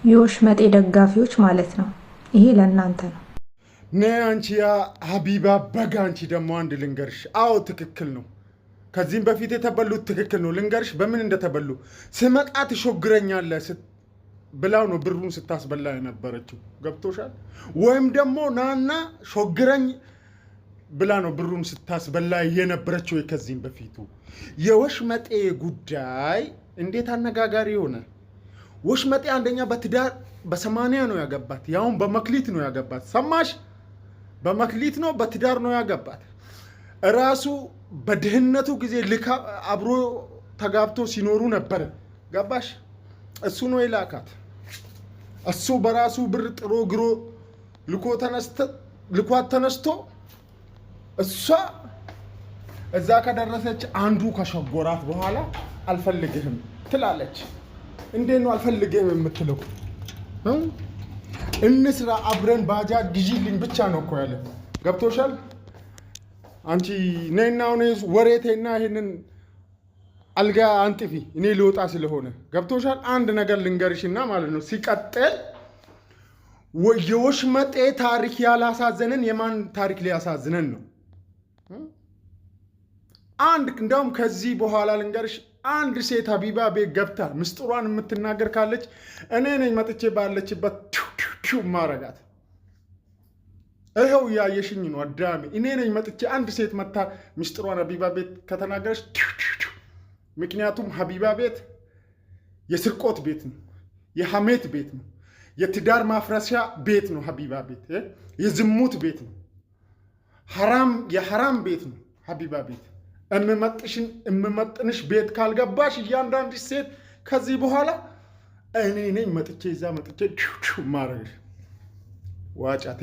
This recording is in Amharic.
የወሽመጤ ደጋፊዎች ማለት ነው። ይሄ ለእናንተ ነው። ነይ አንቺ ያ ሀቢባ በጋ አንቺ ደግሞ አንድ ልንገርሽ። አዎ ትክክል ነው። ከዚህም በፊት የተበሉት ትክክል ነው። ልንገርሽ በምን እንደተበሉ ስመጣ ትሾግረኛለህ ብላው ነው ብሩን ስታስበላ የነበረችው። ገብቶሻል? ወይም ደግሞ ናና ሾግረኝ ብላ ነው ብሩን ስታስበላ የነበረችው። ከዚህም በፊቱ የወሽመጤ ጉዳይ እንዴት አነጋጋሪ ሆነ። ወሽመጤ አንደኛ በትዳር በ80 ነው ያገባት፣ ያውን በመክሊት ነው ያገባት። ሰማሽ? በመክሊት ነው በትዳር ነው ያገባት። ራሱ በድህነቱ ጊዜ ልካ አብሮ ተጋብቶ ሲኖሩ ነበር። ገባሽ? እሱ ነው የላካት። እሱ በራሱ ብር ጥሮ ግሮ ልኳት ተነስቶ እሷ እዛ ከደረሰች አንዱ ከሸጎራት በኋላ አልፈልግህም ትላለች። እንዴት ነው አልፈልግህም የምትለው? እንስራ አብረን ባጃ ግዢልኝ ብቻ ነው እኮ ያለ። ገብቶሻል? አንቺ ነይና ወሬቴና ይሄንን አልጋ አንጥፊ፣ እኔ ልወጣ ስለሆነ። ገብቶሻል? አንድ ነገር ልንገርሽና ማለት ነው። ሲቀጥል የወሽመጤ ታሪክ ያላሳዘነን የማን ታሪክ ሊያሳዝነን ነው? እንደውም ከዚህ በኋላ ልንገርሽ፣ አንድ ሴት ሀቢባ ቤት ገብታ ምስጢሯን የምትናገር ካለች እኔ ነኝ መጥቼ ባለችበት ማረጋት። ይኸው እያየሽኝ ነው አዳሜ። እኔ ነኝ መጥቼ አንድ ሴት መታ ምስጢሯን ሀቢባ ቤት ከተናገረች። ምክንያቱም ሀቢባ ቤት የስርቆት ቤት ነው፣ የሐሜት ቤት ነው፣ የትዳር ማፍረሻ ቤት ነው። ሀቢባ ቤት የዝሙት ቤት ነው፣ የሐራም ቤት ነው። ሀቢባ ቤት እምመጥንሽ ቤት ካልገባሽ እያንዳንድሽ ሴት ከዚህ በኋላ እኔ ነኝ መጥቼ እዛ መጥቼ ማረግሽ ዋጫት